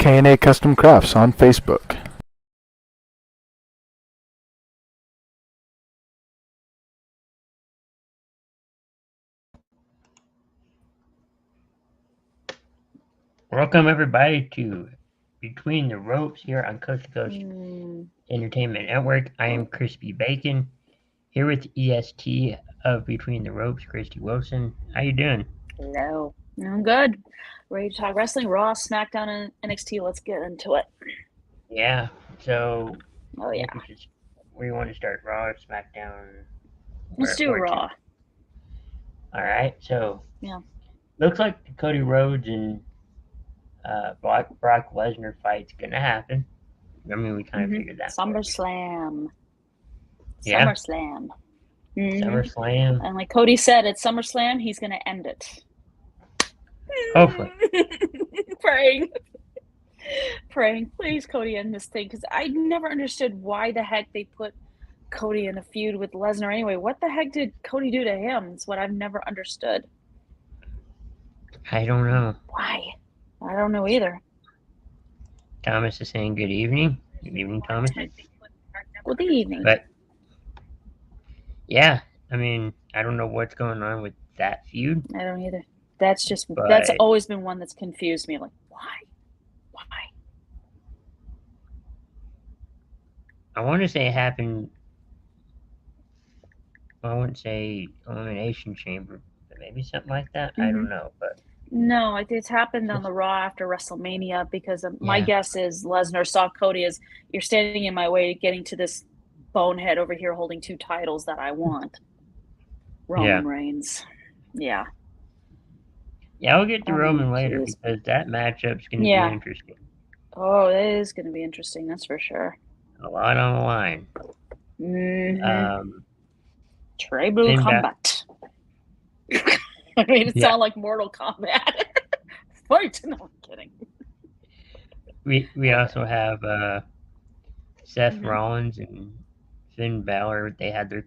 K&A Custom Crafts on Facebook. Welcome everybody to Between the Ropes here on Coast to Coast Entertainment Network. I am Crispy Bacon here with EST of Between the Ropes, Christy Wilson. How you doing? Hello. I'm good. Ready to talk wrestling, Raw, SmackDown, and NXT. Let's get into it. Yeah. So, Oh yeah. Where you want to start, Raw or SmackDown? Let's do Raw. All right. So, yeah. Looks like the Cody Rhodes and Brock Lesnar fight's gonna happen. I mean, we kind of figured that. SummerSlam. Yeah. SummerSlam. SummerSlam. And like Cody said, at SummerSlam, he's gonna end it. Hopefully. Praying, please, Cody, end this thing, because I never understood why the heck they put Cody in a feud with Lesnar anyway. What the heck did Cody do to him? It's what I've never understood. I don't know. Why? I don't know either. Thomas is saying good evening. Good evening, Thomas. Good evening. But yeah, I mean, I don't know what's going on with that feud. I don't either. That's always been one that's confused me. Like, why? I want to say it happened. I wouldn't say Elimination Chamber, but maybe something like that. I don't know, but no, it's happened on the Raw after WrestleMania, because my guess is Lesnar saw Cody as, you're standing in my way getting to this bonehead over here holding two titles that I want. Roman Reigns. Yeah. Yeah, we'll get to Roman later, because that matchup's going to be interesting. Oh, it is going to be interesting, that's for sure. A lot on the line. Tribal Combat. I made it sound like Mortal Kombat. Fight! No, I'm kidding. We also have Seth Rollins and Finn Balor. They had their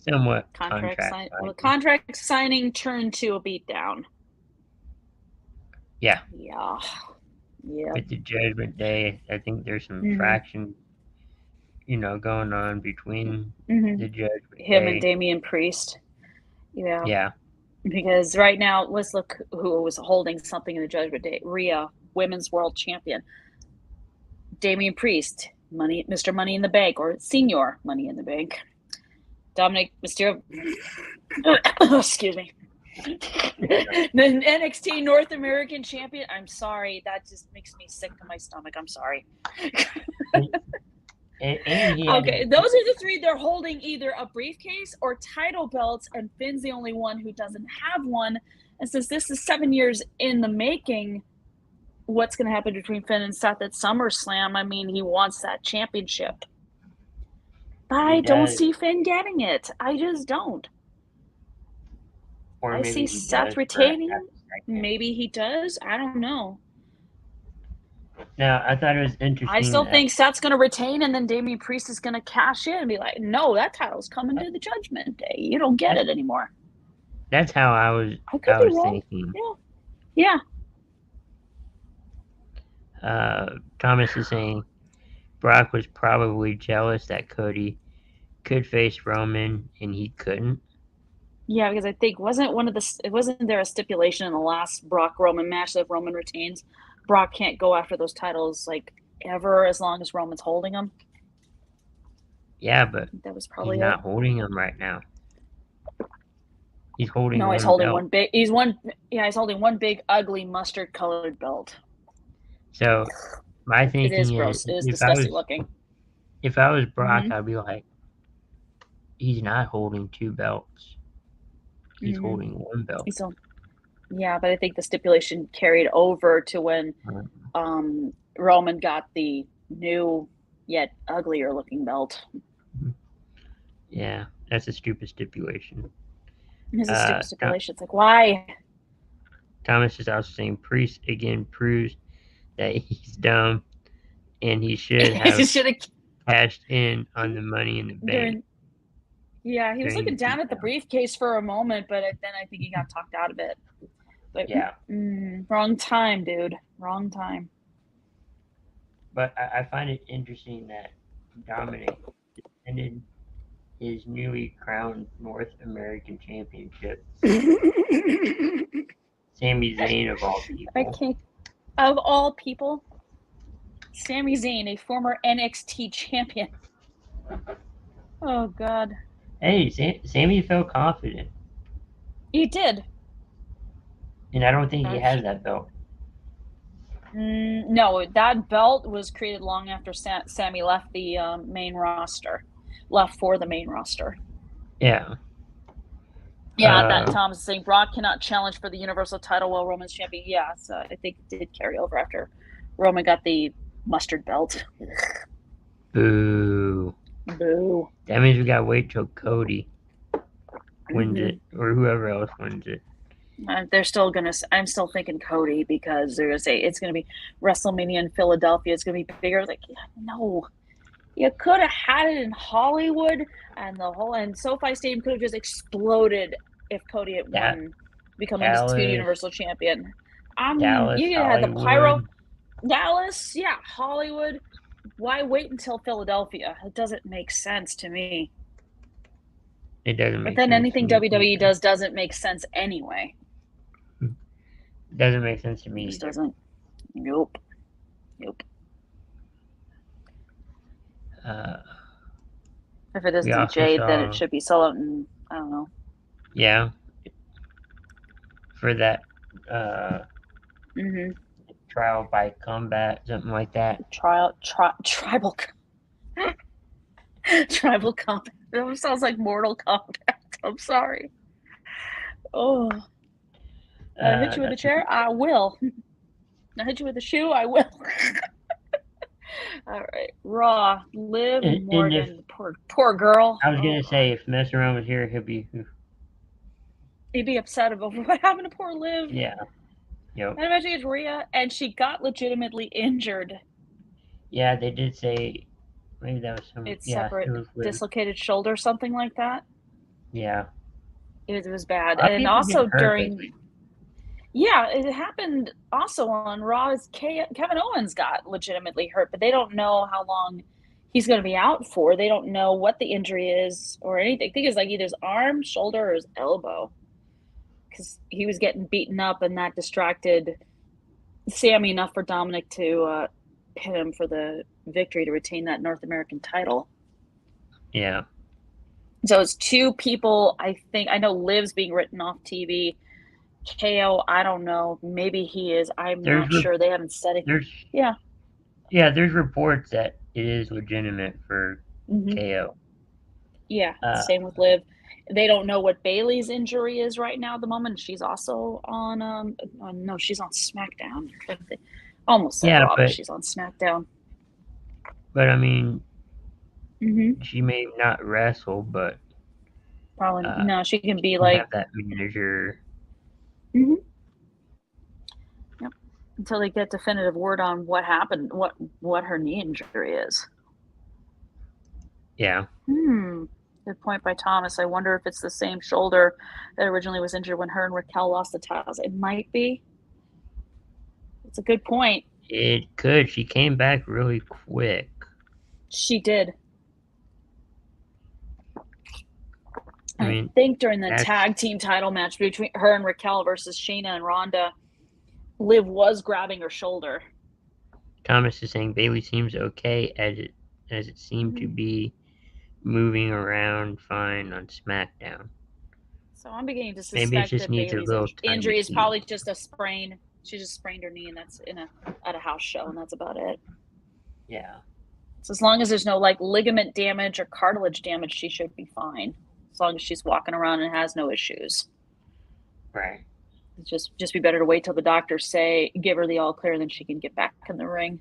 somewhat contract signing. Well, contract signing turned to a beatdown. Yeah. Yeah. With the Judgment Day, I think there's some traction, going on between the Judgment Day. And Damian Priest. Yeah. Yeah. Because right now, let's look who was holding something in the Judgment Day. Rhea, Women's World Champion. Damian Priest, Mr. Money in the Bank, or Senior Money in the Bank. Dominic Mysterio. Excuse me. The NXT North American Champion. I'm sorry. That just makes me sick to my stomach. I'm sorry. Okay, those are the three. They're holding either a briefcase or title belts, and Finn's the only one who doesn't have one. And since this is 7 years in the making, what's going to happen between Finn and Seth at SummerSlam? I mean, he wants that championship. But I don't see Finn getting it. I just don't. I see Seth retaining. Maybe he does. I don't know. Now, I thought it was interesting. I still think Seth's going to retain, and then Damian Priest is going to cash in and be like, no, that title's coming to the Judgment Day. You don't get it anymore. That's how I was thinking. Yeah. Thomas is saying Brock was probably jealous that Cody could face Roman and he couldn't. Yeah, because I think wasn't there a stipulation in the last Brock Roman match that if Roman retains, Brock can't go after those titles like ever as long as Roman's holding them? Yeah, but that was probably he's not holding them right now. He's holding he's holding one big. He's holding one big ugly mustard colored belt. So my thinking is gross. It is disgusting looking. If I was Brock, I'd be like, he's not holding two belts. He's holding one belt. Yeah, but I think the stipulation carried over to when Roman got the new yet uglier looking belt. Yeah, that's a stupid stipulation. It's a stupid stipulation. It's like, why? Thomas is also saying Priest again proves that he's dumb and he should have cashed in on the Money in the Bank. Yeah, he was looking down at the briefcase for a moment, but then I think he got talked out of it. But wrong time, dude. Wrong time. But I find it interesting that Dominic defended his newly crowned North American Championship. Sami Zayn of all I people. can't. Of all people, Sami Zayn, a former NXT champion. Oh God, Hey, Sami felt confident, he did. and I don't think he has that belt. No, that belt was created long after Sami left the main roster, left for the main roster. Yeah. Yeah, that Tom's saying Brock cannot challenge for the Universal title while Roman's champion. Yeah, so I think it did carry over after Roman got the mustard belt. Boo. Boo. That means we gotta wait till Cody wins it, or whoever else wins it. They're still gonna. I'm still thinking Cody because they're gonna say it's gonna be WrestleMania in Philadelphia. It's gonna be bigger. Like, no, you could have had it in Hollywood, and SoFi Stadium could have just exploded if Cody had won, become undisputed Universal Champion. I mean, Dallas, you had the pyro. Dallas, yeah, Hollywood. Why wait until Philadelphia? It doesn't make sense to me. It doesn't make sense. But then anything WWE does doesn't make sense anyway. It doesn't make sense to me. It just doesn't. Nope. If it isn't Jade, then it should be Solo, and I don't know. Yeah. For that trial by combat, something like that. Tribal tribal combat. That sounds like Mortal Kombat. I'm sorry. Oh. I hit you with a chair? I will. I hit you with a shoe? I will. All right. Raw. Liv Morgan. Poor girl. I was going to say, if Mess Around was here, he'd be upset about what happened to poor Liv. Yeah. Yep. And imagine it's Rhea, and she got legitimately injured. Yeah, they did say maybe that was some. It's separate, dislocated shoulder, something like that. Yeah. It was bad, and also during. Yeah, it happened also on Raw. Kevin Owens got legitimately hurt, but they don't know how long he's going to be out for. They don't know what the injury is or anything. I think it's like either his arm, shoulder, or his elbow. Because he was getting beaten up, and that distracted Sami enough for Dominic to hit him for the victory to retain that North American title. Yeah. So it's two people, I think. I know Liv's being written off TV. KO, I don't know. Maybe he is. I'm not sure. They haven't said it. Yeah, there's reports that it is legitimate for KO. Yeah, same with Liv. They don't know what Bayley's injury is right now at the moment. She's also on no, she's on SmackDown. Almost said Raw, but she's on SmackDown. But I mean, she may not wrestle, but probably no. She can be like have that manager. Yep. Until they get definitive word on what happened, what her knee injury is. Yeah. Good point by Thomas. I wonder if it's the same shoulder that originally was injured when her and Raquel lost the titles. It might be. It's a good point. It could. She came back really quick. She did. I think during the tag team title match between her and Raquel versus Shayna and Ronda, Liv was grabbing her shoulder. Thomas is saying Bayley seems okay as it seemed to be moving around fine on SmackDown. So I'm beginning to suspect that Bayley's injury is probably just a sprain. She just sprained her knee, and that's at a house show, and that's about it. Yeah. So as long as there's no ligament damage or cartilage damage, she should be fine. As long as she's walking around and has no issues. Right. It's just be better to wait till the doctors give her the all clear, and then she can get back in the ring.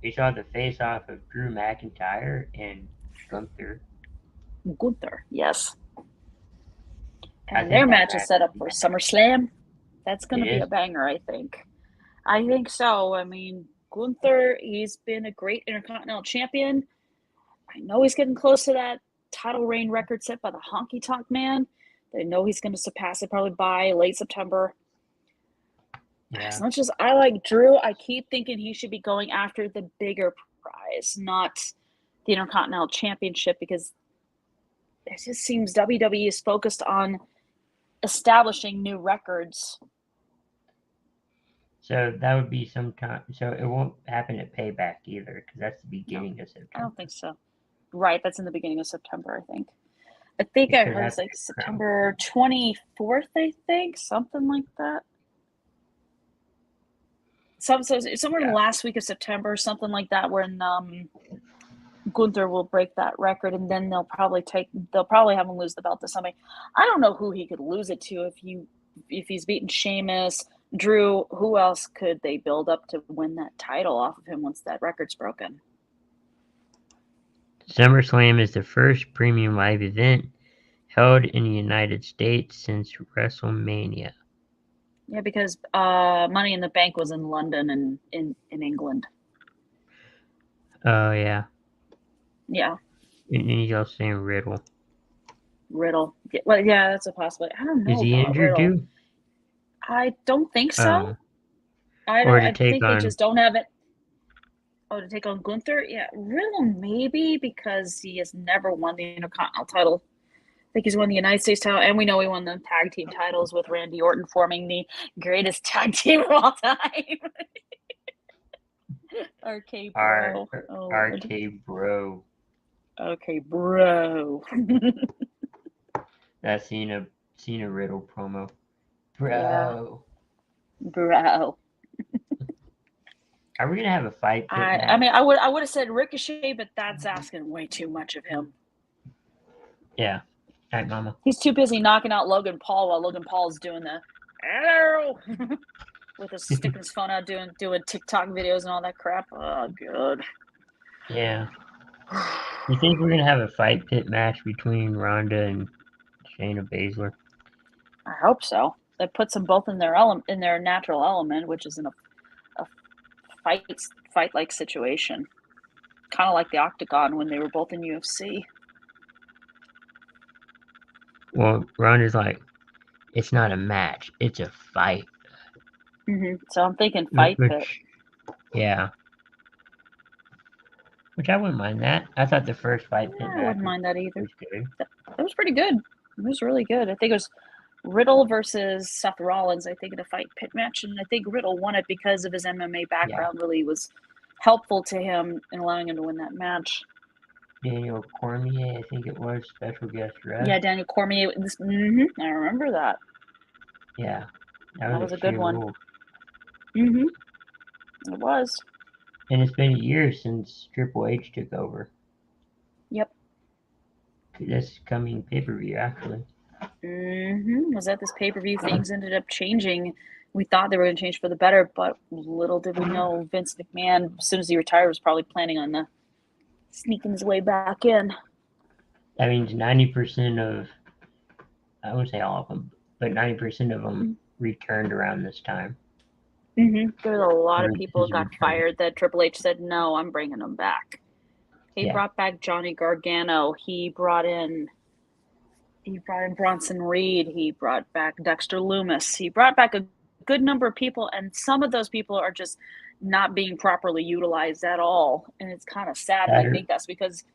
We saw the face-off of Drew McIntyre and Gunther. Yes. And their match is set up for SummerSlam. That's going to be a banger, I think. I think so. I mean, Gunther, he's been a great Intercontinental Champion. I know he's getting close to that title reign record set by the Honky Tonk Man. They know he's going to surpass it probably by late September. Yeah. As much as I like Drew, I keep thinking he should be going after the bigger prize, not the Intercontinental Championship, because it just seems WWE is focused on establishing new records. So that would be sometime. So it won't happen at Payback either, because that's the beginning of September. I don't think so. Right, that's in the beginning of September, I think. I think It I could heard it's happen like at September 24th, I think, something like that. Somewhere in the last week of September, something like that, when Gunther will break that record, and then they'll probably have him lose the belt to somebody. I don't know who he could lose it to if he's beaten Sheamus, Drew. Who else could they build up to win that title off of him once that record's broken? SummerSlam is the first premium live event held in the United States since WrestleMania. Yeah, because Money in the Bank was in London and in England. Oh, yeah. Yeah. And he's also saying Riddle. Riddle. Well, yeah, that's a possibility. I don't know. Is he about injured Riddle. too? I don't think so. Or to I take think on- they just don't have it. Oh, to take on Gunther? Yeah, Riddle maybe, because he has never won the Intercontinental title. I think he's won the United States title, and we know he won the tag team titles with Randy Orton, forming the greatest tag team of all time. RK Bro. RK Bro. Okay, bro. That Cena Riddle promo. Bro. Yeah. Bro. Are we gonna have a fight? I mean, I would have said Ricochet, but that's asking way too much of him. Yeah. All right, Mama. He's too busy knocking out Logan Paul while Logan Paul's doing the hello with his sticking his phone out doing TikTok videos and all that crap. Oh, good. Yeah. You think we're gonna have a fight pit match between Ronda and Shayna Baszler? I hope so. That puts them both in their natural element, which is in a fight like situation, kind of like the Octagon when they were both in UFC. Well, Ronda's like, it's not a match, it's a fight. Mm-hmm. So I'm thinking fight pit. Yeah. Which I wouldn't mind that. I thought the first fight pit match I wouldn't mind that either. was good. That was pretty good. It was really good. I think it was Riddle versus Seth Rollins, I think, in a fight pit match. And I think Riddle won it because of his MMA background. Really was helpful to him in allowing him to win that match. Daniel Cormier, I think it was, special guest ref. Yeah, Daniel Cormier. I remember that. Yeah. That was a good one. Rule. It was. And it's been a year since Triple H took over. Yep. This coming pay-per-view, actually. Was that this pay-per-view? Things ended up changing. We thought they were going to change for the better, but little did we know Vince McMahon, as soon as he retired, was probably planning on sneaking his way back in. That means 90% of, I wouldn't say all of them, but 90% of them returned around this time. There was a lot of people got fired that Triple H said, no, I'm bringing them back. He brought back Johnny Gargano. He brought in Bronson Reed. He brought back Dexter Lumis. He brought back a good number of people, and some of those people are just not being properly utilized at all. And it's kind of sad. And I think that's because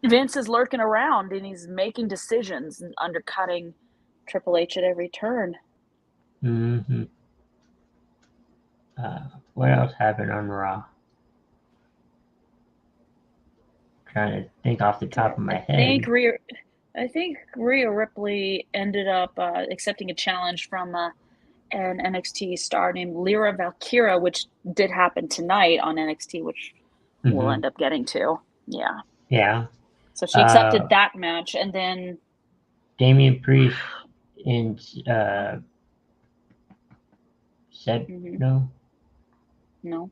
Vince is lurking around and he's making decisions and undercutting Triple H at every turn. What else happened on Raw? Trying to think off the top of my head. I think Rhea Ripley ended up accepting a challenge from an NXT star named Lyra Valkyria, which did happen tonight on NXT, which we'll end up getting to. Yeah. Yeah. So she accepted that match, and then Damian Priest and said no. No.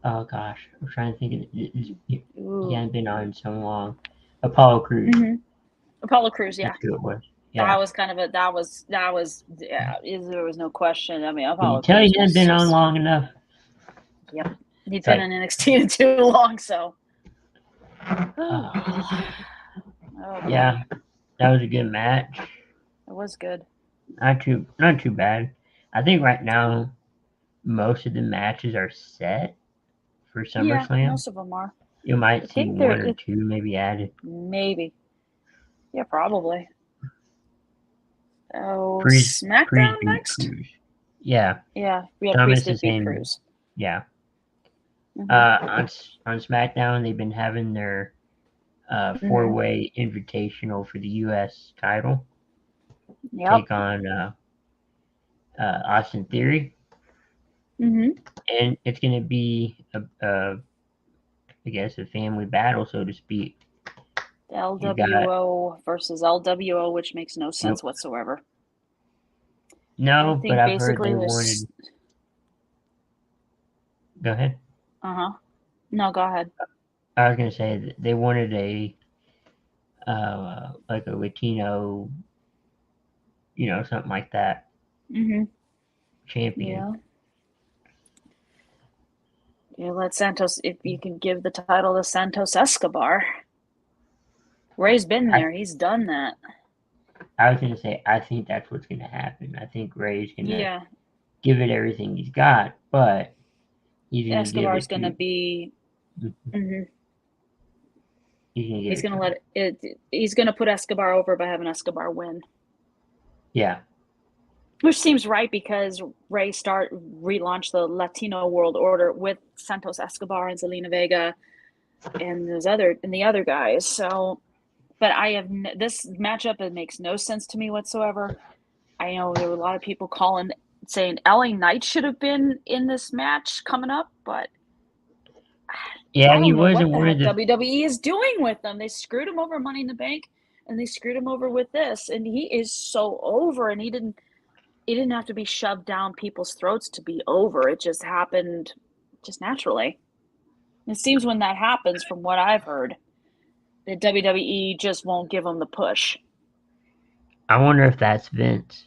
Oh gosh, I'm trying to think of it. He hadn't been on so long. Apollo Crews. Apollo Crews, yeah. That's who it was. Yeah. That was kind of there was no question. I mean, Apollo Crews. He hadn't been on long enough. Yep. He'd been in NXT too long, so. Yeah, that was a good match. It was good. not too bad. I think right now most of the matches are set for Yeah, SummerSlam. most of them are. You I might see think one or two maybe added. maybe. Yeah, probably. Oh, Priest SmackDown beat next? Cruz. Yeah, Yeah, Thomas Priest is did beat in. Cruz. Yeah. Mhm. On SmackDown, they've been having their four-way invitational for the U.S. title. Yep. Take on Austin Theory, Mm-hmm. and it's going to be I guess a family battle, so to speak. LWO versus LWO, which makes no sense whatsoever. No, I but think I've heard basically they this. wanted. Go ahead. No, go ahead. I was going to say that they wanted a like a Latino, something like that, Mm-hmm. champion. Yeah, let Santos, if you can give the title to Santos Escobar. Ray's been there. He's done that. I was going to say, I think that's what's going to happen. I think Ray's going to Yeah. give it everything he's got, but he's going to give Escobar's it going to be. Mm-hmm. He's going to let it. He's going to put Escobar over by having Escobar win. Yeah. Which seems right because Ray relaunched the Latino World Order with Santos Escobar and Zelina Vega and the other guys. So, but this matchup. It makes no sense to me whatsoever. I know there were a lot of people saying LA Knight should have been in this match coming up, but yeah, I don't know what the one heck of the. WWE is doing with them. They screwed him over Money in the Bank, and they screwed him over with this, and he is so over, and he didn't have to be shoved down people's throats to be over. It just happened just naturally. It seems when that happens, from what I've heard, the WWE just won't give him the push. I wonder if that's Vince.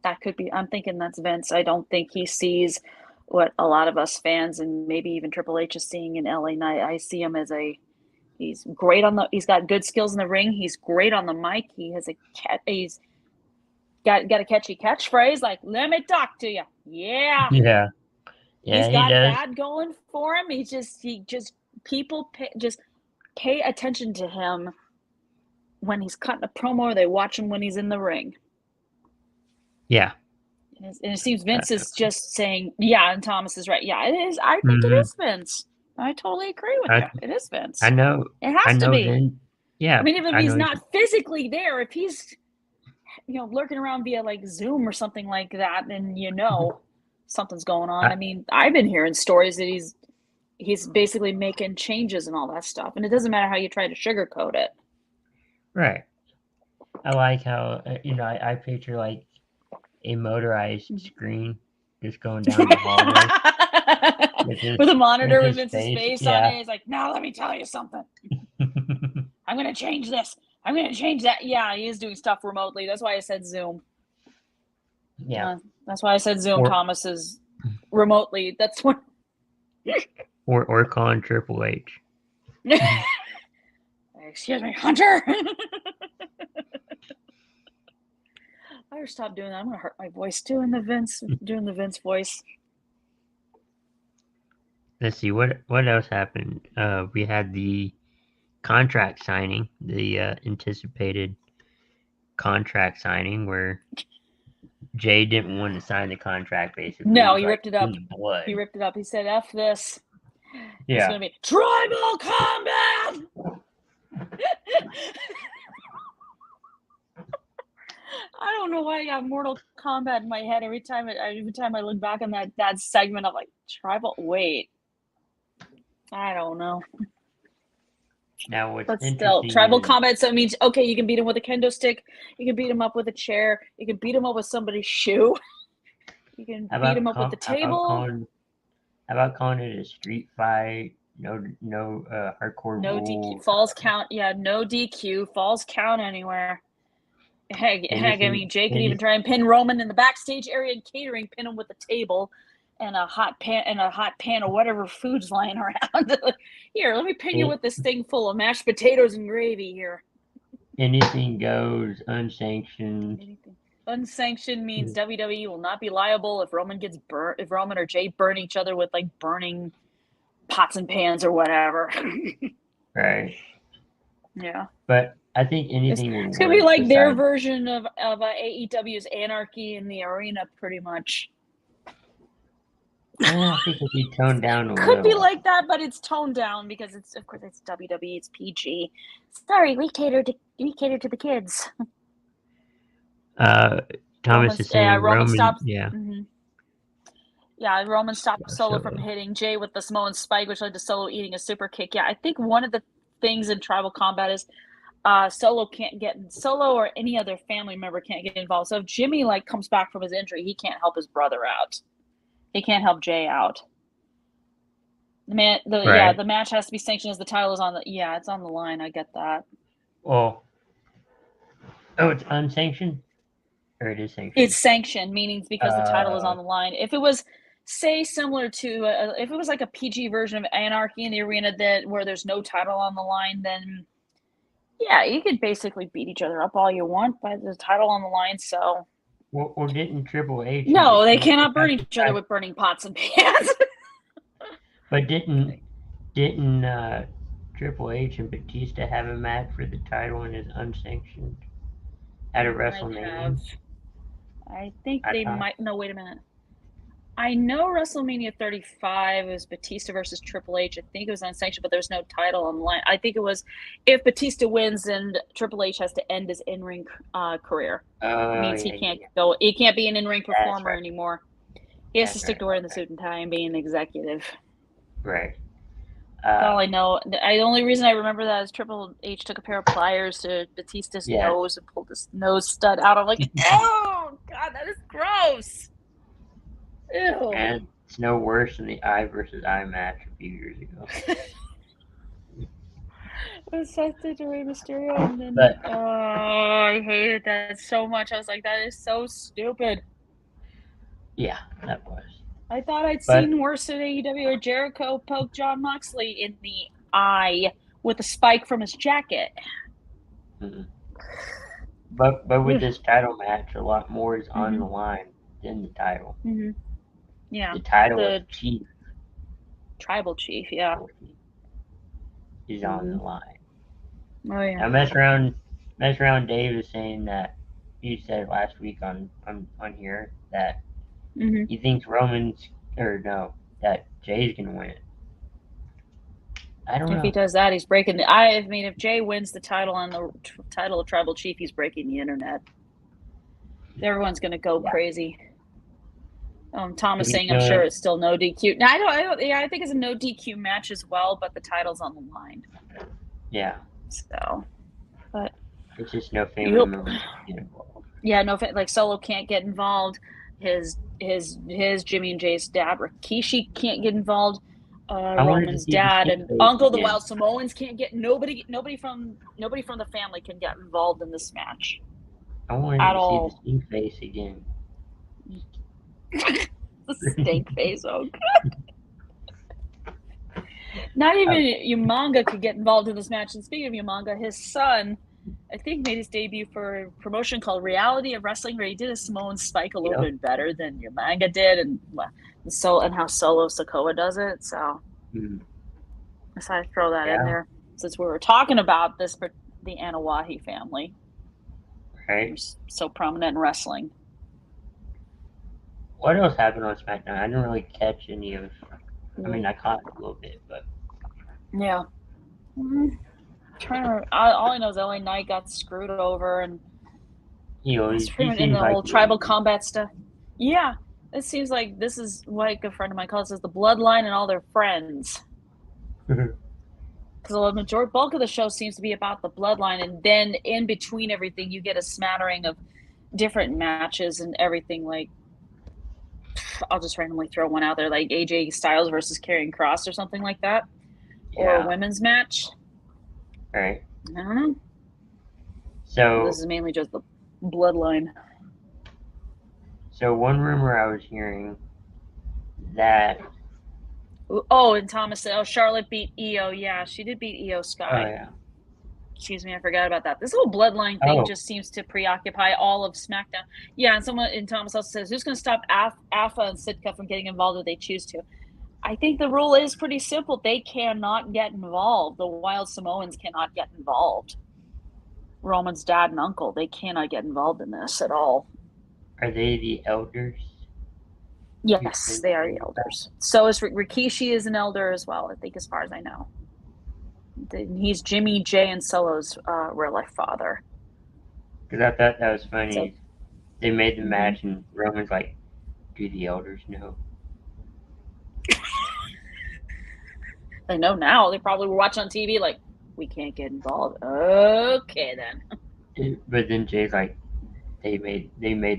That could be. I'm thinking that's Vince. I don't think he sees what a lot of us fans and maybe even Triple H is seeing in LA Knight. I see him as he's great he's got good skills in the ring. He's great on the mic. He's got a catchy catchphrase like "Let me talk to you." Yeah. Yeah, He's he got does. that going for him. People pay attention to him when he's cutting a promo, or they watch him when he's in the ring. Yeah. And it seems Vince is just saying, yeah, and Thomas is right. Yeah, it is. I think it is Vince. I totally agree with you. It is Vince. I know. It has to be. Vince. Yeah. I mean, even if he's not physically there, if he's, lurking around via like Zoom or something like that, then something's going on. I mean, I've been hearing stories that he's basically making changes and all that stuff, and it doesn't matter how you try to sugarcoat it. Right. I like how I picture like a motorized screen just going down the hallway with a monitor with Vince's face on it. He's like, "Now let me tell you something. I'm going to change this. I'm going to change that." Yeah, he is doing stuff remotely. That's why I said Zoom. Yeah. That's why I said Zoom. Thomas is remotely. That's what. or calling Triple H. Excuse me, Hunter. I better stop doing that. I'm gonna hurt my voice doing the Vince voice. Let's see what else happened. We had the contract signing, the anticipated contract signing, where Jay didn't want to sign the contract. Basically, no, he ripped it up. Blood. He ripped it up. He said, "F this." Yeah, it's gonna be tribal combat. I don't know why I got Mortal Kombat in my head every time I look back on that segment. I'm like, tribal. Wait, I don't know. Now what's but still, tribal combat. So it means okay, you can beat him with a kendo stick. You can beat him up with a chair. You can beat him up with somebody's shoe. You can beat him up with the table. How about calling it a street fight? No hardcore. No DQ. Falls count. Yeah, no DQ. Falls count anywhere. Heck, I mean, Jay could even try and pin Roman in the backstage area and catering, pin him with a table and a hot pan of whatever food's lying around. Here, let me pin you with this thing full of mashed potatoes and gravy here. Anything goes, unsanctioned. Unsanctioned means WWE will not be liable if Roman gets burnt, if Roman or Jay burn each other with like burning pots and pans or whatever. Right. Yeah. But I think anything It's gonna be like their version of AEW's Anarchy in the Arena, pretty much. I think it'll be toned down a Could little. be like that, but it's toned down because it's, of course, it's WWE, it's PG. Sorry, we cater to the kids. Thomas is saying Roman stops. Yeah. Mm-hmm. Yeah, Roman stopped Solo from hitting Jay with the Samoan spike, which led to Solo eating a super kick. Yeah, I think one of the things in tribal combat is Solo or any other family member can't get involved. So if Jimmy like comes back from his injury, he can't help his brother out. He can't help Jay out. The match has to be sanctioned as the title is on the. Yeah, it's on the line. I get that. Well, it's unsanctioned, or it is sanctioned. It's sanctioned, meaning because the title is on the line. If it was, say, similar to if it was like a PG version of Anarchy in the Arena where there's no title on the line, then yeah, you could basically beat each other up all you want by the title on the line. So. Or didn't Triple H? No, they cannot burn each other with burning pots and pans. But didn't Triple H and Batista have a match for the title and is unsanctioned at a WrestleMania? I think they might. No, wait a minute. I know WrestleMania 35 was Batista versus Triple H. I think it was unsanctioned, but there's no title on the line. I think it was if Batista wins, then Triple H has to end his in-ring career. It means he can't go. He can't be an in-ring performer anymore. He has to stick to wearing the suit and tie and being an executive. Right. That's all I know. The only reason I remember that is Triple H took a pair of pliers to Batista's nose and pulled his nose stud out. I'm like, oh God, that is gross. Ew. And it's no worse than the Eye versus Eye match a few years ago. With Seth did to Rey Mysterio, and then I hated that so much. I was like, that is so stupid. Yeah, that was. I thought I'd seen worse at AEW where Jericho poked Jon Moxley in the eye with a spike from his jacket. Mm-hmm. But with this title match, a lot more is on the line than the title. Mm-hmm. Yeah, the title of chief, tribal chief, yeah, is on the line. Oh yeah. Now mess around. Dave is saying that you said last week on here that he thinks that Jay's gonna win it. I don't know. If he does that, he's breaking the. I mean, if Jay wins the title on the title of tribal chief, he's breaking the internet. Everyone's gonna go crazy. Thomas saying, I'm sure it's still no DQ. No, I don't. Yeah, I think it's a no DQ match as well, but the title's on the line. Yeah. So, but it's just no family members get involved. Yeah, no, like Solo can't get involved. His Jimmy and Jay's dad Rikishi can't get involved. Roman's dad and uncle, the Wild Samoans can't get. Nobody from the family can get involved in this match. I wanted to see the stink face again. The stink face, oh god. Not even Umaga could get involved in this match. And speaking of Umaga, his son, I think, made his debut for a promotion called Reality of Wrestling, where he did a Samoan spike a little bit better than Umaga did, and how Solo Sikoa does it. So I decided to throw that in there since we were talking about this for the Anoa'i family. Right. So prominent in wrestling. What else happened on SmackDown? I didn't really catch any of. I mean, I caught a little bit, but yeah. All I know is LA Knight got screwed over, and he's in the whole tribal combat stuff. Yeah, it seems like this is like a friend of mine calls it the bloodline and all their friends. Because the bulk of the show seems to be about the bloodline, and then in between everything, you get a smattering of different matches and everything. Like, I'll just randomly throw one out there, like AJ Styles versus Karrion Kross or something like that, or a women's match. Right. I don't know. So this is mainly just the bloodline. So one rumor I was hearing that. Oh, and Thomas said, Charlotte beat Io. Yeah, she did beat Io Sky. Oh, yeah. Excuse me, I forgot about that. This whole bloodline thing Oh. just seems to preoccupy all of SmackDown. Yeah, and someone in Thomas also says, who's going to stop Alpha and Sitka from getting involved if they choose to? I think the rule is pretty simple. They cannot get involved. The Wild Samoans cannot get involved. Roman's dad and uncle, they cannot get involved in this at all. Are they the elders? Yes, they are the elders. So is Rikishi is an elder as well, I think, as far as I know. He's Jimmy, Jay, and Solo's real life father. Because I thought that was funny. So- They made the match, and Roman's like, "Do the elders know?" They know now. They probably were watching on TV like, we can't get involved. Okay, then. But then Jay's like, "They made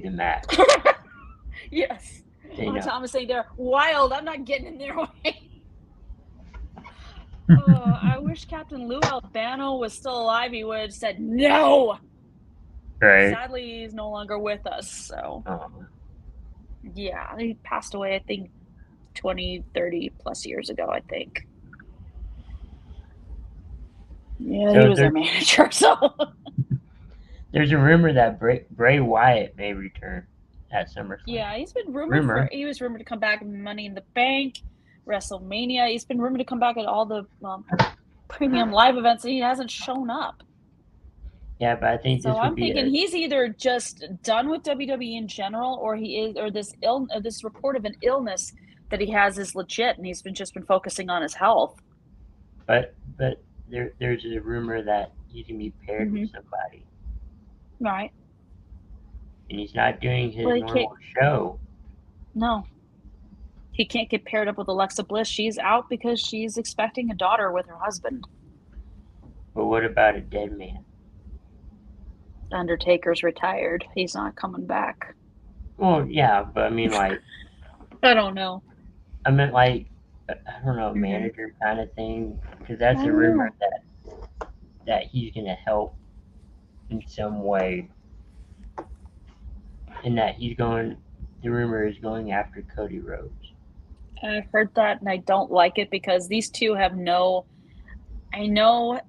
the match." Yes. They know. Thomas saying they're wild. I'm not getting in their way. I wish Captain Lou Albano was still alive. He would have said no. Right. Sadly, he's no longer with us. So, yeah, he passed away, I think, 20, 30 plus years ago, I think. Yeah, So he was their manager. So, there's a rumor that Bray Wyatt may return at SummerSlam. yeah, he's been rumored. He was rumored to come back in Money in the Bank, WrestleMania. He's been rumored to come back at all the premium live events, and he hasn't shown up. Yeah, but I think So this would I'm be thinking he's either just done with WWE in general, or he is, or this report of an illness that he has is legit, and he's just been focusing on his health. But there's a rumor that he's gonna be paired with somebody, Right? and he's not doing his normal show. No, he can't get paired up with Alexa Bliss. She's out because she's expecting a daughter with her husband. But what about a dead man? Undertaker's retired. He's not coming back. Well, yeah, but I mean, like, I don't know. I meant like, I don't know, manager kind of thing, because that's a rumor that he's gonna help in some way, and that he's going. The rumor is going after Cody Rhodes. I've heard that, and I don't like it because these two have no. I know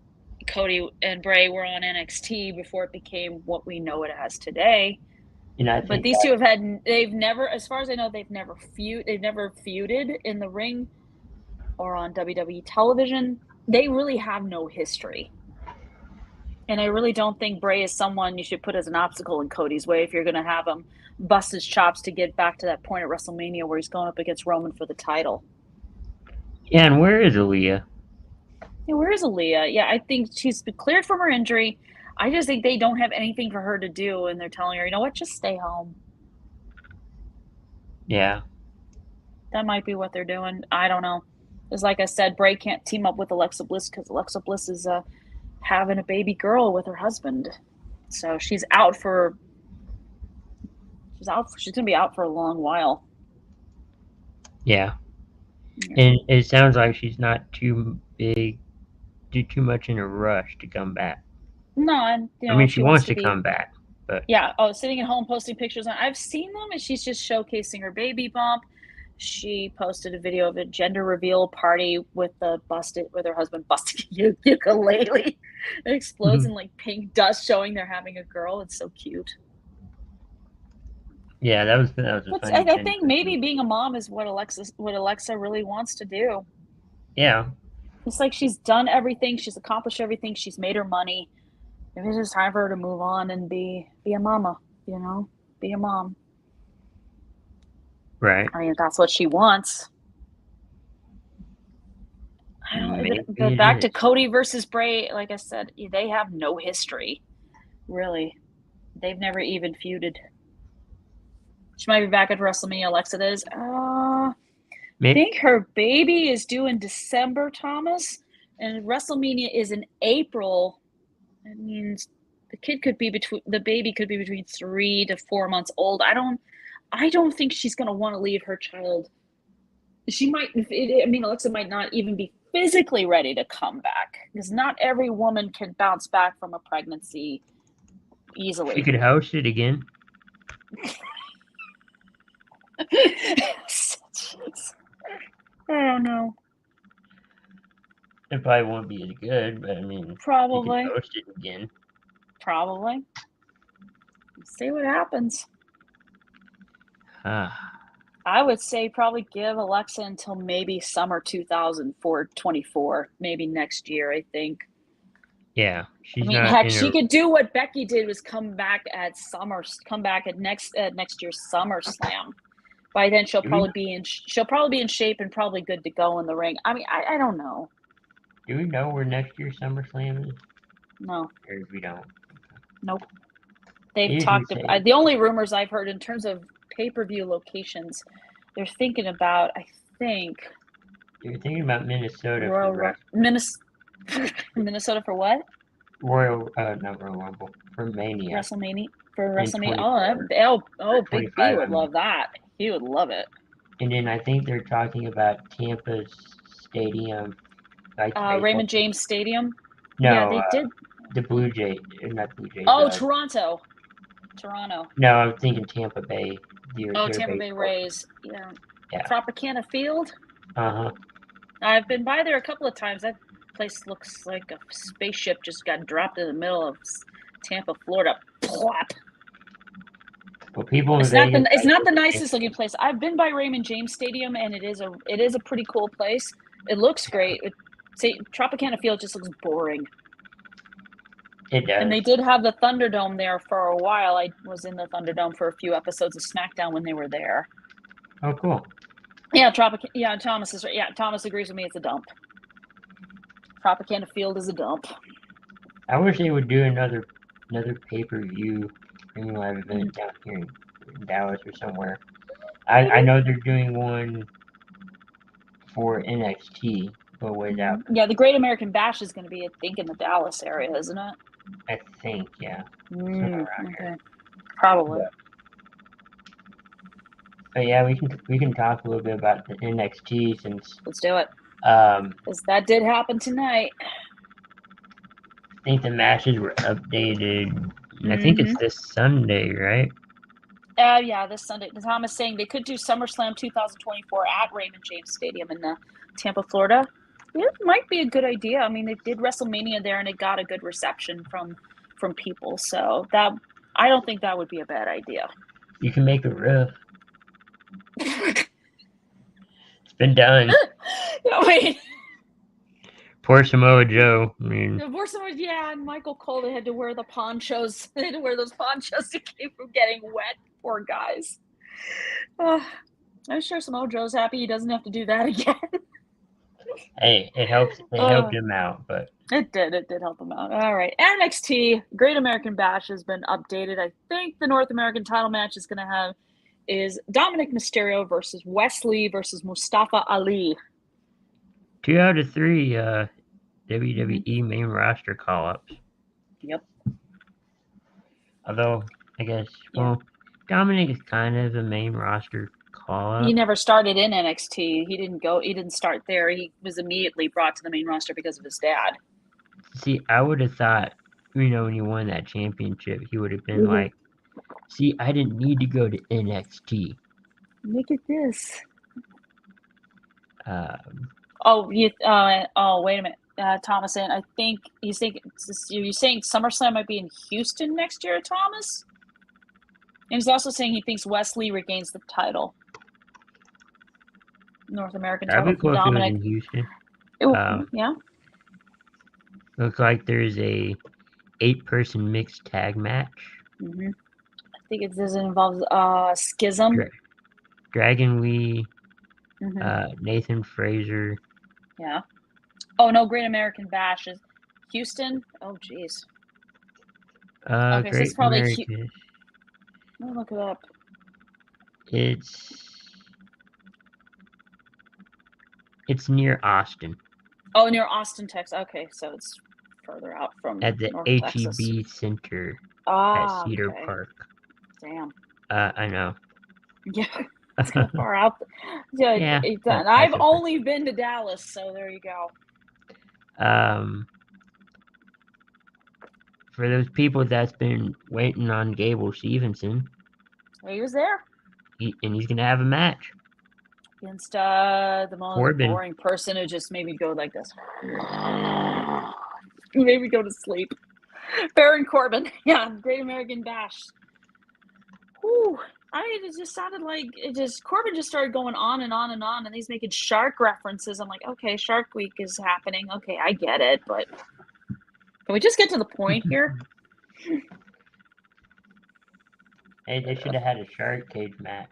Cody and Bray were on NXT before it became what we know it as today. But these two they've never, as far as I know, they've never feuded in the ring or on WWE television. They really have no history. And I really don't think Bray is someone you should put as an obstacle in Cody's way if you're going to have him bust his chops to get back to that point at WrestleMania where he's going up against Roman for the title. Yeah, and where is Aaliyah? Yeah, where is Aaliyah? Yeah, I think she's been cleared from her injury. I just think they don't have anything for her to do, and they're telling her, you know what, just stay home. Yeah. That might be what they're doing. I don't know. Because like I said, Bray can't team up with Alexa Bliss because Alexa Bliss is having a baby girl with her husband. So she's out for... She's going to be out for a long while. Yeah. And it sounds like she's not too much in a rush to come back. No, and I mean, she wants to come back, but yeah. Oh, sitting at home posting pictures. I've seen them, and she's just showcasing her baby bump. She posted a video of a gender reveal party with her husband busting a ukulele. It explodes in like pink dust, showing they're having a girl. It's so cute. Yeah, that was a funny I think maybe being a mom is what Alexa really wants to do. Yeah. It's like she's done everything. She's accomplished everything. She's made her money. Maybe it's just time for her to move on and be a mama, you know? Be a mom. Right. I mean, if that's what she wants. I don't know. But back to Cody versus Bray, like I said, they have no history. Really. They've never even feuded. She might be back at WrestleMania, Alexa does. I think her baby is due in December, Thomas. And WrestleMania is in April. That means the baby could be between 3 to 4 months old. I don't think she's going to want to leave her child. She might. Alexa might not even be physically ready to come back because not every woman can bounce back from a pregnancy easily. She could host it again. I don't know. It probably won't be as good, but I mean, you Probably. can host it again. Probably. See what happens. I would say probably give Alexa until maybe summer 2024, maybe next year, I think. Yeah, she's I mean, not heck, in she a, could do what Becky did, was come back at next year's SummerSlam. By then, she'll Do we probably be in shape and probably good to go in the ring. I mean, I don't know. Do we know where next year's SummerSlam is? No, Or we don't? nope. They They've usually talked. say The only rumors I've heard in terms of pay-per-view locations, they're thinking about. I think you're thinking about Minnesota Royal for Minnesota for what? not Royal Rumble, for Mania. WrestleMania for In WrestleMania. 24. Big 25, B I would mean. love that. He would love it. And then I think they're talking about Tampa's stadium, like the baseball. Raymond James Stadium. No, Yeah, they did. the Blue Jay, not Blue Jays. Oh, Toronto. No, I'm thinking Tampa Bay. Tampa Bay Rays. Yeah. Yeah. Tropicana Field. Uh-huh. I've been by there a couple of times. That place looks like a spaceship just got dropped in the middle of Tampa, Florida. Plop. Well, people It's not the nicest looking place. I've been by Raymond James Stadium, and it is a pretty cool place. It looks great. Tropicana Field just looks boring. It does. And they did have the Thunderdome there for a while. I was in the Thunderdome for a few episodes of SmackDown when they were there. Oh, cool. Yeah, Thomas is right. Yeah, Thomas agrees with me. It's a dump. Tropicana Field is a dump. I wish they would do another pay-per-view premium live event down here in Dallas or somewhere. I know they're doing one for NXT, but without. Yeah, the Great American Bash is going to be, I think, in the Dallas area, isn't it? I think, yeah. Somewhere around here. Probably. But yeah, we can talk a little bit about the NXT since. Let's do it. Because that did happen tonight. I think the matches were updated. And I think it's this Sunday, right? Yeah, this Sunday. Tom is saying they could do SummerSlam 2024 at Raymond James Stadium in Tampa, Florida. It might be a good idea. I mean, they did WrestleMania there, and it got a good reception from people. So I don't think that would be a bad idea. You can make a roof. It's been done. Wait. Poor Samoa Joe. I mean, and Michael Cole, they had to wear the ponchos. They had to wear those ponchos to keep from getting wet. Poor guys. I'm sure Samoa Joe's happy he doesn't have to do that again. Hey, it helps. It helped him out, but it did help him out. All right, NXT Great American Bash has been updated. I think the North American title match is going to have is Dominic Mysterio versus Wesley versus Mustafa Ali. 2 out of 3 WWE main roster call-ups. Yep. Although I guess Dominic is kind of a main roster call-up. He never started in NXT. He didn't start there. He was immediately brought to the main roster because of his dad. See, I would have thought, when he won that championship, he would have been like, see, I didn't need to go to NXT. Look at this. Wait a minute. Thomas, I think you're saying SummerSlam might be in Houston next year, Thomas? And he's also saying he thinks Wesley regains the title. North American title for Dominic. In Houston. Yeah. Looks like there's a 8-person mixed tag match. I think it involves Schism. Dragon Lee, Nathan Fraser. Yeah. Oh no, Great American Bash is Houston. Oh jeez. Okay, so it's probably American. Let me look it up. It's near Austin. Oh, near Austin, Texas. Okay, so it's further out from at the North HEB Texas. Center at Cedar Park. Damn. I know. Yeah, it's kind of far out. Yeah. I've only been to Dallas, so there you go. For those people that's been waiting on Gable Stevenson, he was there. and he's gonna have a match. against the most Corbin. boring person who just made me go like this. Made me go to sleep. Baron Corbin. Yeah, Great American Bash. Whew. It just sounded like Corbin just started going on and on and on, and he's making shark references. I'm like, okay, Shark Week is happening. Okay, I get it, but can we just get to the point here? Hey, they should have had a shark cage match.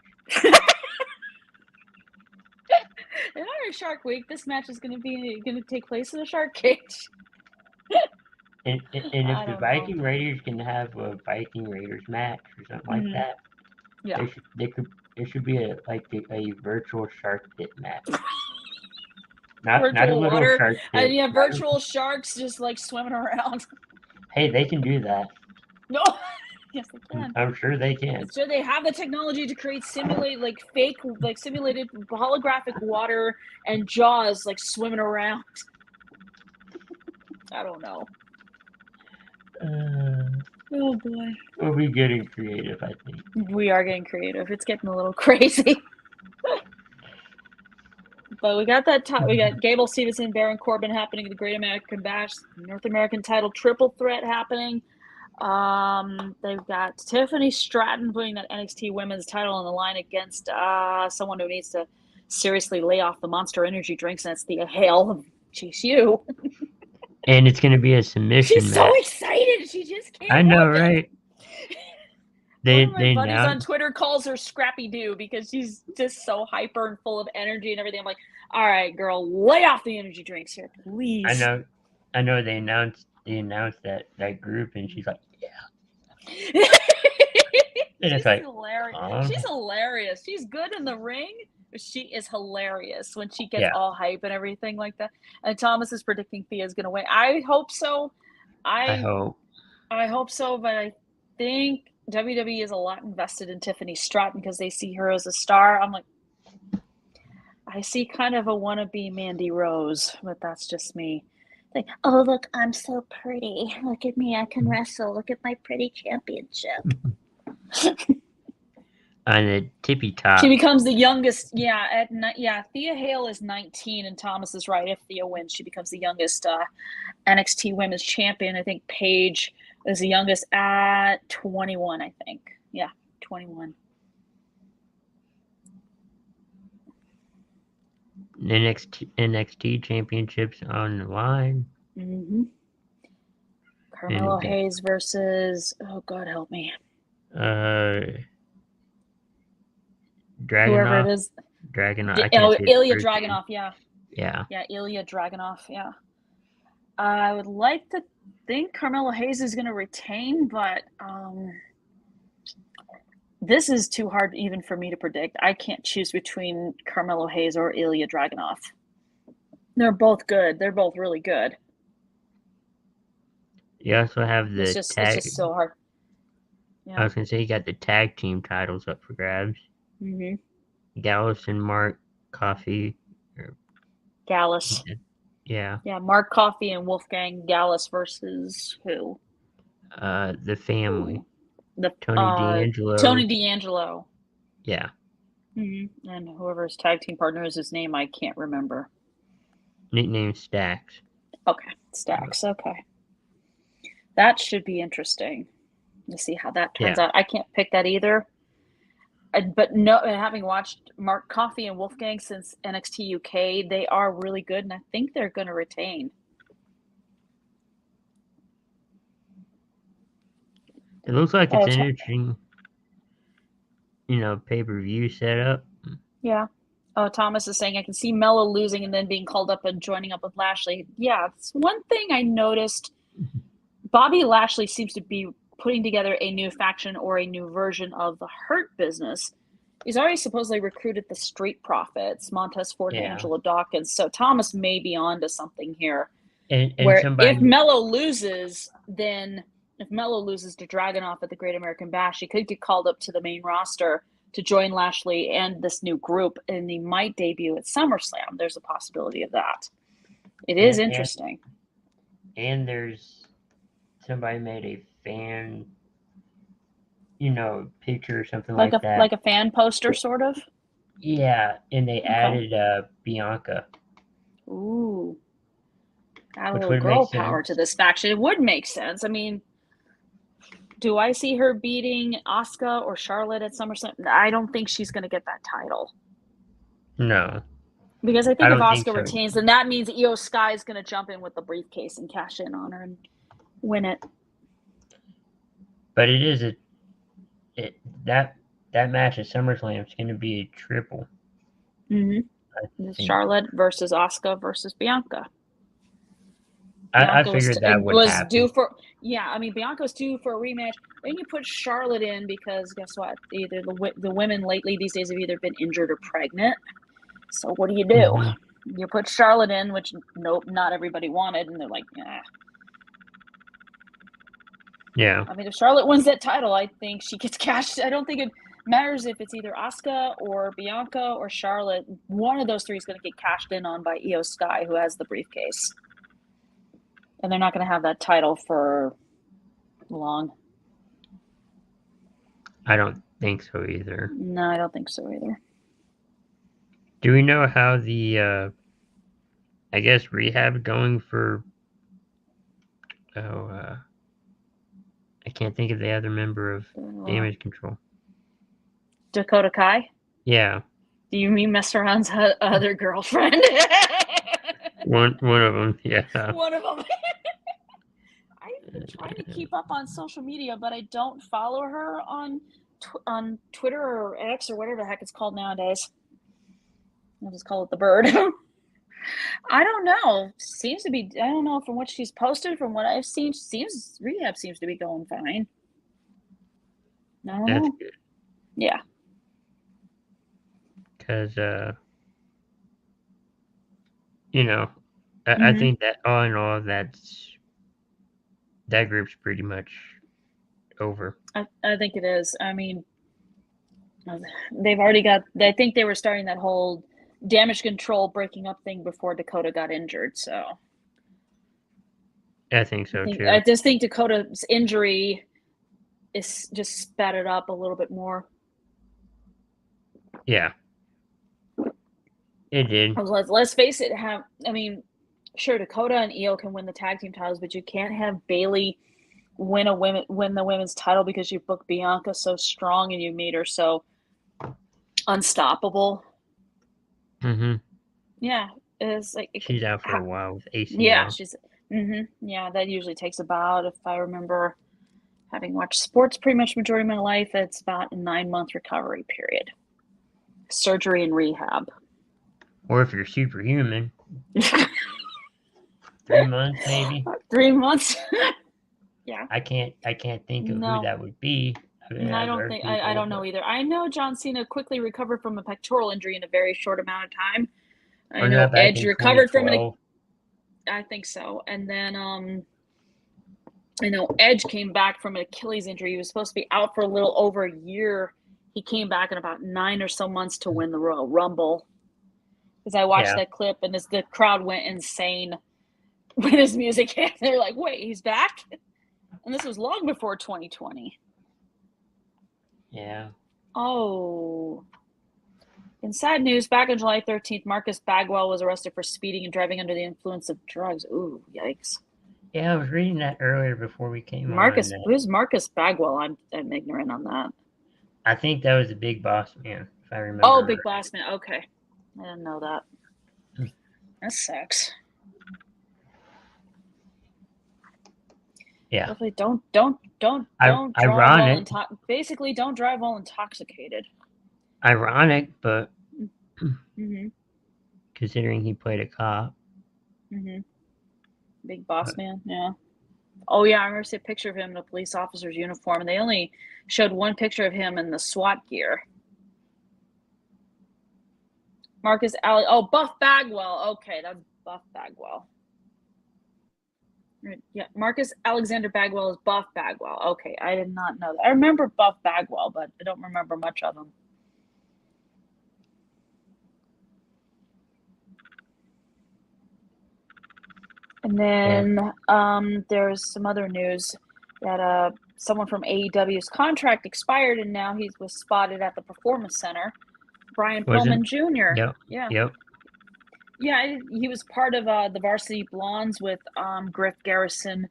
In our Shark Week, this match is going to take place in a shark cage. And I if the don't Viking know. Raiders can have a Viking Raiders match or something like that, Yeah. there should be a virtual shark pit match. Not a Virtual little water. shark pit. And yeah, virtual sharks just like swimming around. Hey, they can do that. No. Yes, they can. I'm sure they can. So they have the technology to simulate simulated holographic water and Jaws like swimming around. I don't know. Oh boy. We'll be getting creative, I think. We are getting creative. It's getting a little crazy. But we got we got Gable Stevenson, Baron Corbin happening at the Great American Bash, North American title triple threat happening. They've got Tiffany Stratton putting that NXT Women's title on the line against someone who needs to seriously lay off the Monster Energy drinks, and that's Thea Hale. She's you. And it's going to be a submission She's match. so excited. She just can't. I know, help it. right? One of my buddies on Twitter calls her Scrappy Doo because she's just so hyper and full of energy and everything. I'm like, all right, girl, lay off the energy drinks here, please. I know. They announced that group, and she's like, yeah. She's hilarious. She's hilarious. She's good in the ring. She is hilarious when she gets all hype and everything like that. And Thomas is predicting Thea's going to win. I hope so. I hope so, but I think WWE is a lot invested in Tiffany Stratton because they see her as a star. I'm like, I see kind of a wannabe Mandy Rose, but that's just me. Like, oh, look, I'm so pretty. Look at me. I can wrestle. Look at my pretty championship. On the tippy top. She becomes the youngest. Thea Hale is 19, and Thomas is right. If Thea wins, she becomes the youngest NXT Women's Champion. I think Paige is the youngest at 21, I think. Yeah, 21. NXT Championships on the line. Mm-hmm. Carmelo Hayes versus, oh, God help me. Dragunov. Whoever it is. Dragunov. Ilya Dragunov, yeah. Yeah. Yeah, Ilya Dragunov, yeah. I would like to think Carmelo Hayes is going to retain, but this is too hard even for me to predict. I can't choose between Carmelo Hayes or Ilya Dragunov. They're both good. They're both really good. You also have the tag. It's just so hard. Yeah. I was going to say you got the tag team titles up for grabs. Mm-hmm. Gallus and Mark Coffey. Gallus. Yeah. Yeah, Mark Coffey and Wolfgang Gallus versus who? The family. Tony D'Angelo. Tony D'Angelo. Yeah. Mm-hmm. And whoever's tag team partner is, his name I can't remember. Nickname Stacks. Okay, Stacks. Okay. That should be interesting to see how that turns out. I can't pick that either. But no, having watched Mark Coffey and Wolfgang since NXT UK, they are really good, and I think they're going to retain. It looks like it's an interesting, pay-per-view setup. Yeah. Oh, Thomas is saying, I can see Mello losing and then being called up and joining up with Lashley. Yeah, it's one thing I noticed. Bobby Lashley seems to be putting together a new faction or a new version of the Hurt Business. He's already supposedly recruited the Street Profits, Montez Ford and Angelo Dawkins. So Thomas may be onto something here. If Mello loses, then if Mello loses to Dragunov at the Great American Bash, he could get called up to the main roster to join Lashley and this new group, and he might debut at SummerSlam. There's a possibility of that. It is interesting. And there's somebody made a fan, picture or something like that. Like a fan poster, sort of? Yeah, and they added Bianca, Ooh, add a which little would make girl power sense. to this faction. It would make sense. I mean, do I see her beating Asuka or Charlotte at SummerSlam? I don't think she's going to get that title. No, Because I I think if don't think Asuka so. retains, then that means Io Sky is going to jump in with the briefcase and cash in on her and win it. But it is that match at SummerSlam is going to be a triple. Mm-hmm. I think. Charlotte versus Asuka versus Bianca. I Bianca figured that would was happen. due for Bianca was due for a rematch. Then you put Charlotte in because guess what? Either the women lately these days have either been injured or pregnant. So what do? Mm-hmm. You put Charlotte in, which nope, not everybody wanted, and they're like, yeah. Yeah. I mean, if Charlotte wins that title, I think she gets cashed. I don't think it matters if it's either Asuka or Bianca or Charlotte. One of those three is going to get cashed in on by Io Sky, who has the briefcase. And they're not going to have that title for long. I don't think so either. No, I don't think so either. Do we know how the I guess rehab going for I can't think of the other member of Damage Control. Dakota Kai? Yeah. Do you mean mess around's other girlfriend? One of them, yeah. One of them. I've been trying to keep up on social media, but I don't follow her on Twitter or X or whatever the heck it's called nowadays. I'll just call it the bird. I don't know. Seems to be. I don't know from what she's posted. From what I've seen, rehab seems to be going fine. I don't That's know. good. Yeah. Because I think that all in all, that group's pretty much over. I think it is. I mean, they've already got. I think they were starting that whole Damage Control breaking up thing before Dakota got injured. So I think so too. I just think Dakota's injury is just sped it up a little bit more. Yeah, it did. Let's face it. Sure, Dakota and Io can win the tag team titles, but you can't have Bayley win the women's title because you booked Bianca so strong and you made her so unstoppable. Mm-hmm. Yeah, it's like she's out for a while with ACL. Yeah, she's. Yeah, that usually takes about, if I remember, having watched sports pretty much majority of my life, it's about a 9-month recovery period, surgery and rehab. Or if you're superhuman, 3 months maybe. 3 months. Yeah. I can't think of who that would be. I don't think I don't know either. I know John Cena quickly recovered from a pectoral injury in a very short amount of time. I know Edge recovered from it. I think so. And then I know Edge came back from an Achilles injury. He was supposed to be out for a little over a year. He came back in about 9 or so months to win the Royal Rumble. Because I watched that clip and the crowd went insane when his music hit. They're like, wait, he's back? And this was long before 2020. Yeah. Oh. In sad news, back on July 13th, Marcus Bagwell was arrested for speeding and driving under the influence of drugs. Ooh, yikes. Yeah, I was reading that earlier before we came on. Who's Marcus Bagwell? I'm ignorant on that. I think that was the Big Boss Man, if I remember. Oh, Big Boss Man. Okay. I didn't know that. That sucks. Yeah. Definitely don't drive ironic. basically don't drive while intoxicated. Ironic, but considering he played a cop. Big Boss Man, yeah. Oh yeah, I remember seeing a picture of him in a police officer's uniform, and they only showed one picture of him in the SWAT gear. Buff Bagwell. Okay, that's Buff Bagwell. Yeah, Marcus Alexander Bagwell is Buff Bagwell. Okay, I did not know that. I remember Buff Bagwell, but I don't remember much of him. And then there's some other news that someone from AEW's contract expired, and now he was spotted at the Performance Center Brian Wasn't- Pillman Jr. Yep. Yeah. Yep. Yeah, he was part of the Varsity Blondes with Griff Garrison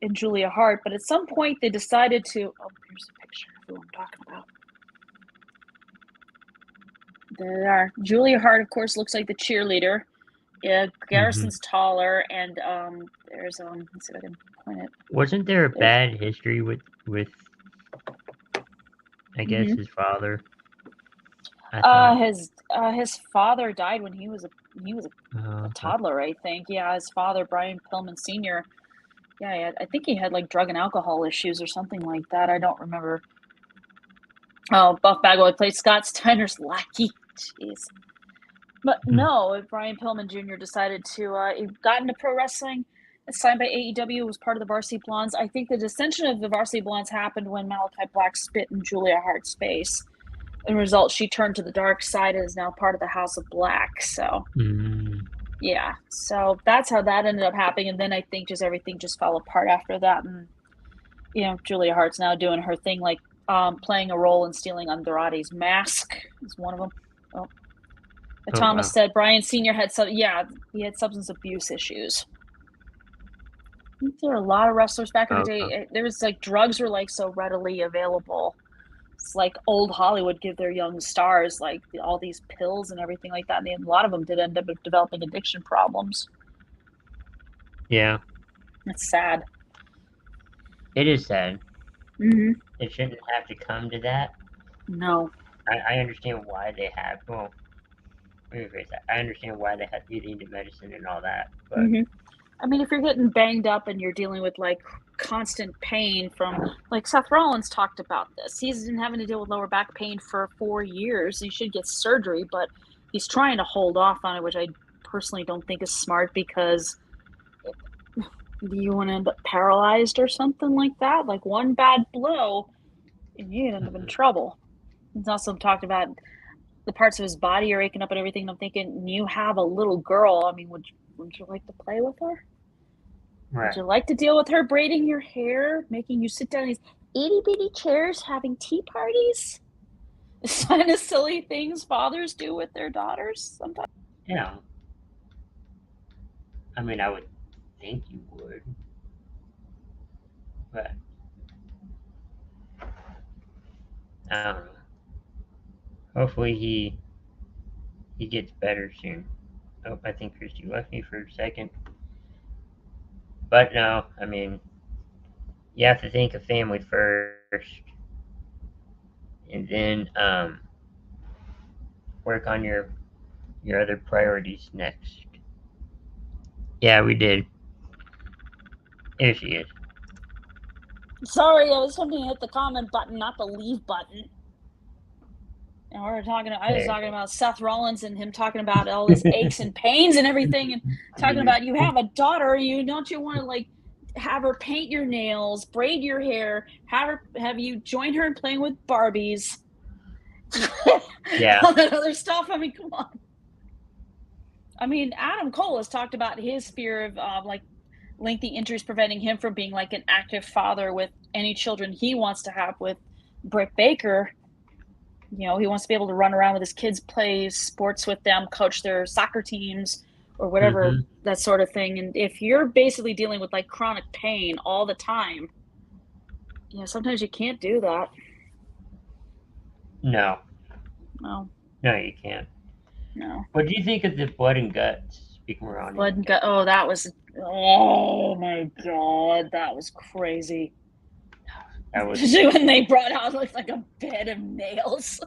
and Julia Hart, but at some point they decided to. Oh, here's a picture of who I'm talking about. There they are. Julia Hart, of course, looks like the cheerleader. Yeah, Garrison's taller, and there's let's see if I can point it. Wasn't there a bad history with I guess Mhm. his father? I thought. His father died when he was a Okay. toddler, I think. Yeah, his father, Brian Pillman Sr. Yeah, I think he had like drug and alcohol issues or something like that. I don't remember. Oh, Buff Bagwell played Scott Steiner's lackey. Jeez. But no, Brian Pillman Jr. decided to, he got into pro wrestling, signed by AEW, was part of the Varsity Blondes. I think the dissension of the Varsity Blondes happened when Malachi Black spit in Julia Hart's face. In result, she turned to the dark side and is now part of the House of Black. So, yeah. So that's how that ended up happening. And then I think just everything just fell apart after that. And, you know, Julia Hart's now doing her thing, like playing a role in stealing Andrade's mask is one of them. Oh. Thomas said Brian Sr. had he had substance abuse issues. I think there were a lot of wrestlers back in the day. There was like drugs were like so readily available. It's like old Hollywood give their young stars like all these pills and everything like that. And a lot of them did end up developing addiction problems. Yeah. It's sad. It is sad. Mm-hmm. It shouldn't have to come to that. No. I understand why they have. Well, let me rephrase that. I understand why they have to get into medicine and all that. But I mean, if you're getting banged up and you're dealing with like constant pain from, like Seth Rollins talked about this. He's been having to deal with lower back pain for 4 years. He should get surgery, but he's trying to hold off on it, which I personally don't think is smart because you want to end up paralyzed or something like that. Like one bad blow and you end up in trouble. He's also talked about the parts of his body are aching up and everything. And I'm thinking, you have a little girl. I mean, wouldn't you like to play with her? right. Would you like to deal with her braiding your hair, making you sit down in these itty bitty chairs, having tea parties? It's kind of silly things fathers do with their daughters sometimes. Yeah. I mean, I would think you would, but I don't know. Hopefully he gets better soon. Oh, I think Christy left me for a second. But no, I mean, you have to think of family first, and then work on your other priorities next. Yeah, we did. Here she is. Sorry, I was hoping to hit the comment button, not the leave button. And I was talking about Seth Rollins and him talking about all his aches and pains and everything, and talking about you have a daughter, don't you want to like have her paint your nails, braid your hair, have you join her in playing with Barbies, Yeah. all that other stuff. I mean, come on. I mean, Adam Cole has talked about his fear of like lengthy injuries preventing him from being like an active father with any children he wants to have with Britt Baker. You know, he wants to be able to run around with his kids, play sports with them, coach their soccer teams or whatever, that sort of thing. And if you're basically dealing with like chronic pain all the time, you know, sometimes you can't do that. No. No, you can't. No. What do you think of the blood and guts? Speaking around. Blood and gut. Oh, that was. Oh my God, that was crazy. That was when they brought out like a bed of nails.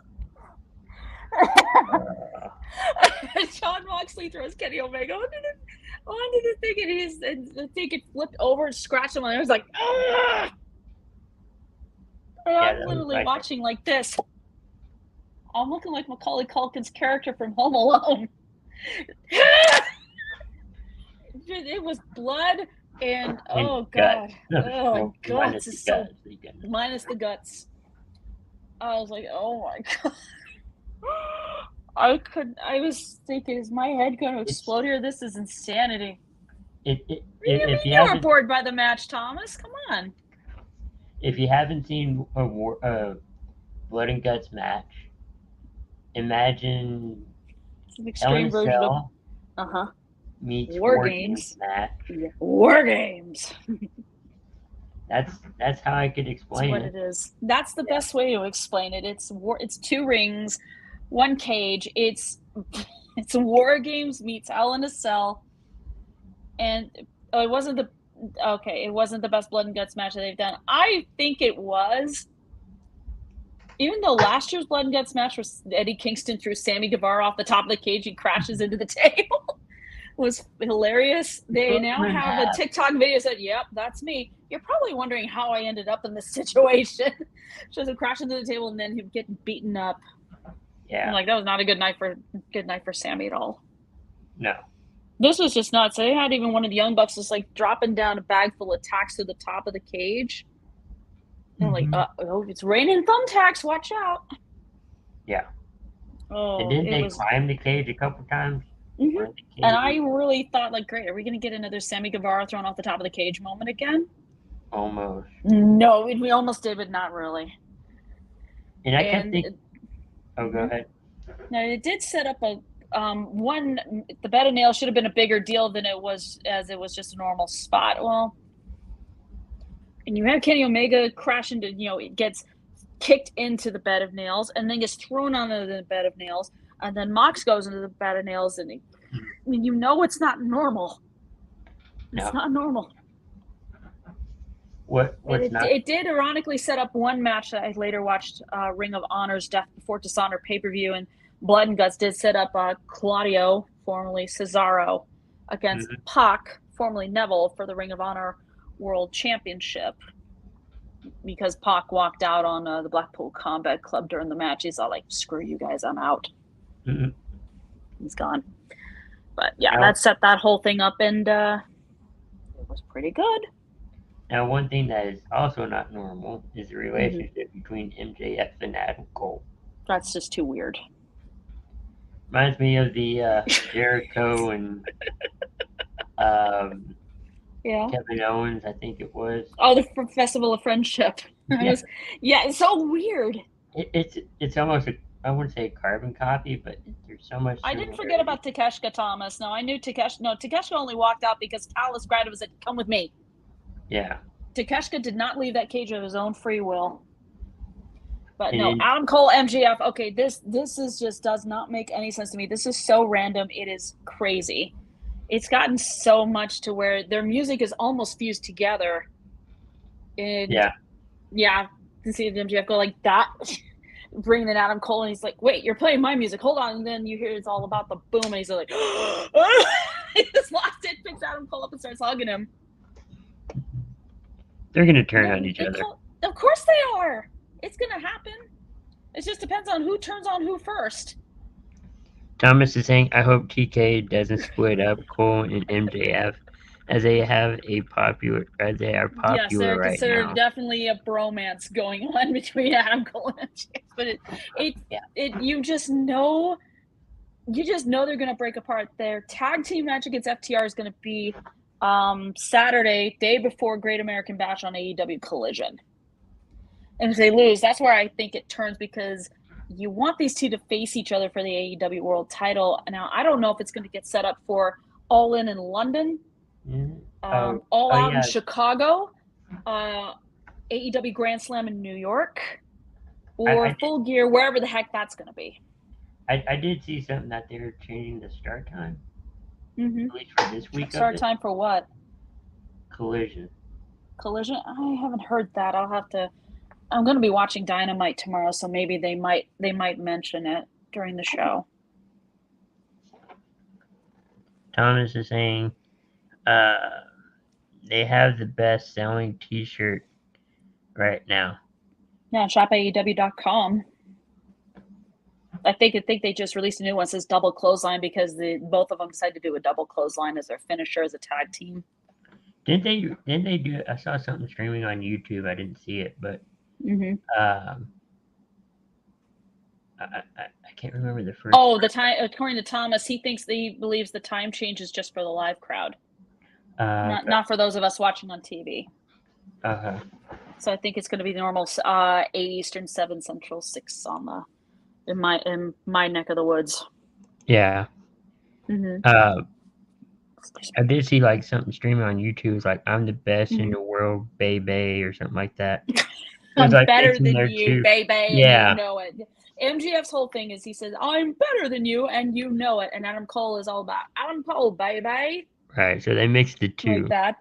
John Moxley throws Kenny Omega onto the thing, and the thing it flipped over and scratched him, and I was like, ah! I'm literally watching like this. I'm looking like Macaulay Culkin's character from Home Alone. It was blood and oh god, oh god, this is so minus the guts. I was like, oh my god. I was thinking, is my head going to explode here? This is insanity. If you are bored by the match, Thomas. Come on. If you haven't seen a blood and guts match, imagine It's an Hell in extreme a version of Cell meets War War Games. Games match. Yeah. War Games. That's how I could That's explain what it. it is. That's the best way to explain it. It's two rings, one cage. It's War Games meets Hell in a Cell. And it wasn't the best blood and guts match that they've done. I think it was. Even though last year's blood and guts match was Eddie Kingston threw Sammy Guevara off the top of the cage and crashes into the table was hilarious. They now have a TikTok video that said, "Yep, that's me." You're probably wondering how I ended up in this situation. Shows him crash into the table and then him getting beaten up. Yeah. I'm like, that was not a good night for Sammy at all. No. This was just nuts. They had even one of the Young Bucks just like dropping down a bag full of tacks to the top of the cage. They're like, oh, it's raining thumbtacks. Watch out. Yeah. Oh, and didn't they climb the cage a couple times? Mm-hmm. And I really thought, like, great, are we going to get another Sammy Guevara thrown off the top of the cage moment again? Almost. No, we almost did, but not really. And I kept thinking. Oh, go ahead. No, it did set up a the bed of nails should have been a bigger deal than it was, as it was just a normal spot. Well, and you have Kenny Omega crash into, it gets kicked into the bed of nails and then gets thrown onto the bed of nails, and then Mox goes into the bed of nails, and it's not normal. It's not normal. It did ironically set up one match that I later watched, Ring of Honor's Death Before Dishonor pay-per-view, and Blood and Guts did set up Claudio, formerly Cesaro, against Pac, formerly Neville, for the Ring of Honor World Championship, because Pac walked out on the Blackpool Combat Club during the match. He's all like, "Screw you guys, I'm out." Mm-hmm. He's gone. But yeah, that set that whole thing up, and it was pretty good. Now, one thing that is also not normal is the relationship between MJF and Adam Cole. That's just too weird. Reminds me of the Jericho and Kevin Owens, I think it was. Oh, the Festival of Friendship. It's so weird. It's almost I wouldn't say a carbon copy, but there's so much. I didn't forget about Takeshita Thomas. No, I knew Takeshita. No, Takeshita only walked out because Callis Grad was at "Come with me." Yeah. Takeshita did not leave that cage of his own free will. But no, Adam Cole, MJF. Okay, this is just does not make any sense to me. This is so random. It is crazy. It's gotten so much to where their music is almost fused together. And yeah, to see MJF go like that, bringing in Adam Cole, and he's like, "Wait, you're playing my music. Hold on." And then you hear it's all about the boom, and he's like, he just lost it, picks Adam Cole up and starts hugging him. They're going to turn on each other. Of course they are. It's going to happen. It just depends on who turns on who first. Thomas is saying, I hope TK doesn't split up Cole and MJF as they are popular yes, they're right considered now. Definitely a bromance going on between Adam Cole and MJF. But you just know they're going to break apart. Their tag team match against FTR is going to be Saturday, day before Great American Bash on AEW Collision. And if they lose, that's where I think it turns, because you want these two to face each other for the AEW World Title. Now, I don't know if it's going to get set up for All In London, All Out in Chicago, AEW Grand Slam in New York, or Full Gear, wherever the heck that's going to be. I did see something that they're changing the start time. At least for this week. Start time for what? Collision. I haven't heard that. I'm going to be watching Dynamite tomorrow, so maybe they might mention it during the show. Thomas is saying they have the best selling T-shirt right now. Yeah, shopaew.com. I think they just released a new one. It says Double Clothesline because both of them decided to do a double clothesline as their finisher as a tag team. Didn't they do? I saw something streaming on YouTube. I didn't see it, but I can't remember the first. Oh, the time. According to Thomas, he believes the time change is just for the live crowd, not for those of us watching on TV. So I think it's going to be the normal 8 Eastern, 7 Central, 6 on the in my neck of the woods. Yeah. Hmm. I did see like something streaming on YouTube. It's like I'm the best in Mhm. the world, baby, or something like that. I'm There's like better mixing than there you, too. baby, and Yeah. you know it. MGF's whole thing is he says, I'm better than you, and you know it. And Adam Cole is all about, Adam Cole, baby. Right. So they mixed the two. Like that.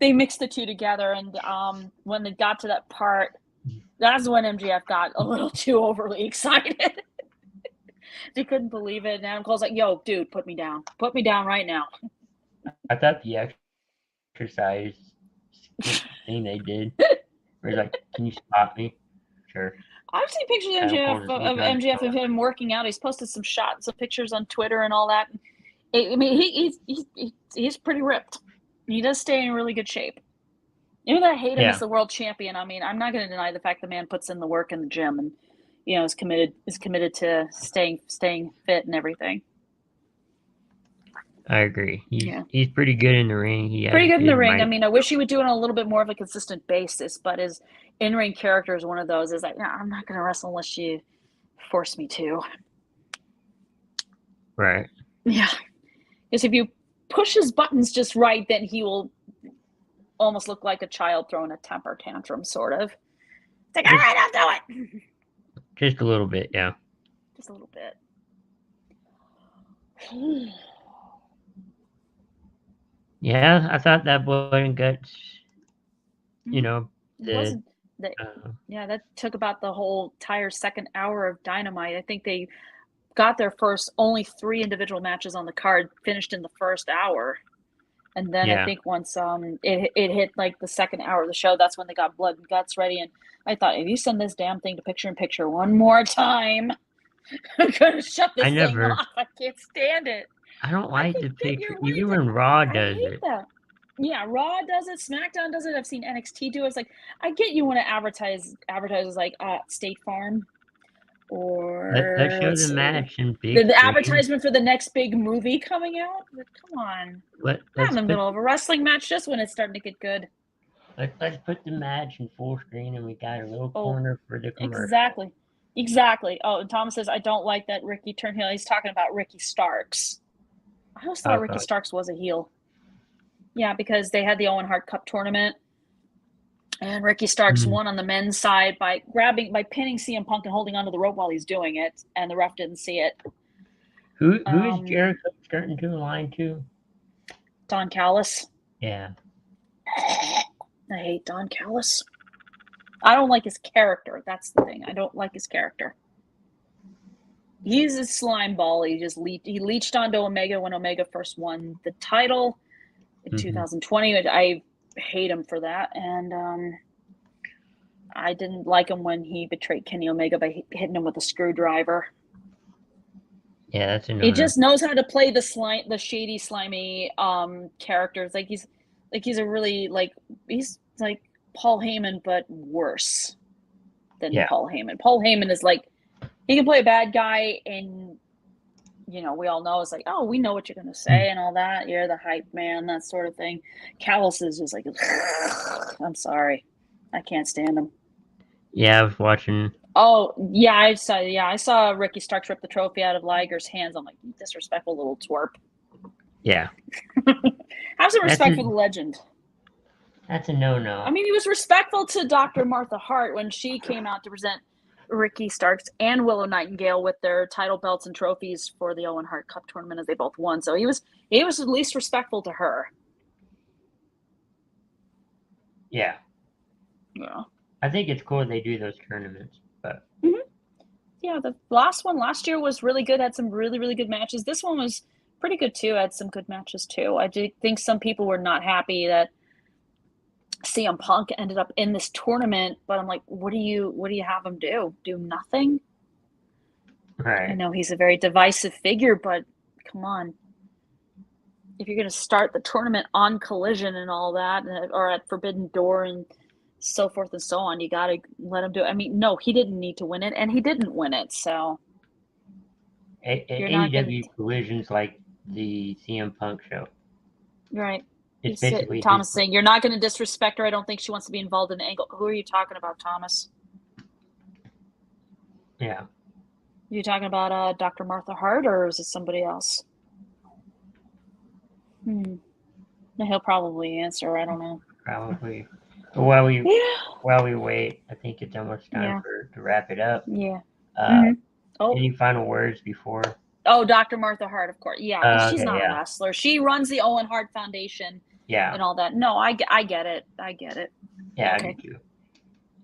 They mixed the two together, and when they got to that part, that's when MGF got a little too overly excited. They couldn't believe it. And Adam Cole's like, yo, dude, put me down. Put me down right now. I thought the exercise thing they did was like, can you stop me? Sure. I've seen pictures of Adam Cole MGF, just of looking at his MGF of phone. him working out. He's posted some shots, some pictures on Twitter and all that. I mean, he's pretty ripped. He does stay in really good shape. Even though I hate him Yeah. as the world champion, I mean, I'm not going to deny the fact the man puts in the work in the gym and is committed to staying fit and everything. I agree. Yeah. He's pretty good in the ring. He has Pretty good in the his ring. mic. I mean, I wish he would do it on a little bit more of a consistent basis, but his in-ring character is one of those. Is like, no, I'm not going to wrestle unless you force me to. Right. Yeah, because if you push his buttons just right, then he will almost look like a child throwing a temper tantrum, sort of. It's like, all right, I'll do it. Just a little bit, yeah. Just a little bit. Yeah, I thought that Blood and Guts, It wasn't that. uh, Yeah, that took about the whole entire second hour of Dynamite. I think they got their first only 3 individual matches on the card, finished in the first hour. And then Yeah. I think once it hit like the second hour of the show, that's when they got Blood and Guts ready. And I thought, if you send this damn thing to picture-in-picture one more time, I'm gonna shut this thing off. I can't stand it. I don't like the can get picture. your way Even to- when Raw I does hate it. that. Yeah, Raw does it, SmackDown does it. I've seen NXT do it. It's like, I get you want to advertise like State Farm or Let's show let's the see, match in big the screen. advertisement for the next big movie coming out. But come on, not in the middle of a wrestling match, just when it's starting to get good. Let's put the match in full screen, and we got a little corner for the commercial. Exactly. Oh, and Thomas says, I don't like that Ricky turned heel. He's talking about Ricky Starks. I always thought Ricky Starks was a heel. Yeah, because they had the Owen Hart Cup tournament, and Ricky Starks won on the men's side by pinning CM Punk and holding onto the rope while he's doing it, and the ref didn't see it. Who is Jericho starting to align to? Don Callis. Yeah. I hate Don Callis. I don't like his character. That's the thing. I don't like his character. He's a slime ball. He leached onto Omega when Omega first won the title in 2020. I hate him for that. And I didn't like him when he betrayed Kenny Omega by hitting him with a screwdriver. Yeah, that's another. He just knows how to play the shady, slimy characters. He's a really he's like Paul Heyman, but worse than Paul Heyman. Paul Heyman is like, he can play a bad guy, and we all know it's like, oh, we know what you're gonna say and all that. You're the hype man, that sort of thing. Callis is just like, I'm sorry, I can't stand him. Yeah, I was watching. Oh yeah, I saw Ricky Starks rip the trophy out of Liger's hands. I'm like, you disrespectful little twerp. Yeah. Have some respect for the legend. That's a no-no. I mean, he was respectful to Dr. Martha Hart when she came out to present Ricky Starks and Willow Nightingale with their title belts and trophies for the Owen Hart Cup tournament, as they both won. So he was at least respectful to her. Yeah. Yeah. I think it's cool they do those tournaments, but yeah, the last one last year was really good. Had some really, really good matches. This one was pretty good too. Had some good matches too. I do think some people were not happy that CM Punk ended up in this tournament, but I'm like, what do you have him do? Do nothing? Right. I know he's a very divisive figure, but come on. If you're going to start the tournament on Collision and all that, or at Forbidden Door and so forth and so on, you got to let him do it. I mean, no, he didn't need to win it, and he didn't win it, so. AEW Collision's like the CM Punk show. Right. It's basically Thomas saying, you're not going to disrespect her. I don't think she wants to be involved in the angle. Who are you talking about, Thomas? Yeah. You talking about Dr. Martha Hart, or is it somebody else? He'll probably answer. I don't know. Probably. But while we Yeah. wait, I think it's almost time Yeah. to wrap it up. Yeah. Uh, Oh. Any final words before? Oh, Dr. Martha Hart, of course. Yeah, but she's Okay, not a yeah. wrestler. She runs the Owen Hart Foundation Yeah. and all that. No, I get it. I get it. Yeah, Okay. I do too.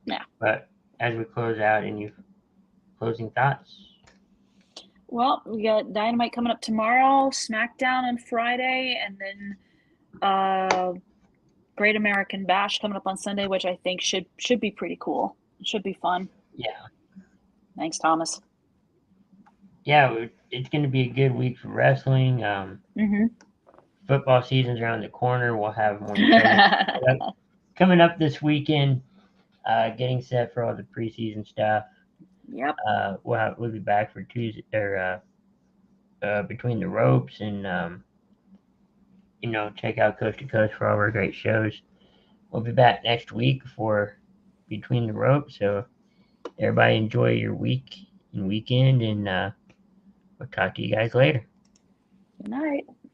Yeah. But as we close out, any closing thoughts? Well, we got Dynamite coming up tomorrow, SmackDown on Friday, and then Great American Bash coming up on Sunday, which I think should be pretty cool. It should be fun. Yeah. Thanks, Thomas. Yeah, it's going to be a good week for wrestling. Football season's around the corner. We'll have more coming up this weekend. Getting set for all the preseason stuff. Yep. We'll be back for Tuesday or Between the Ropes, and check out Coast to Coast for all our great shows. We'll be back next week for Between the Ropes. So everybody enjoy your week and weekend, and we'll talk to you guys later. Good night.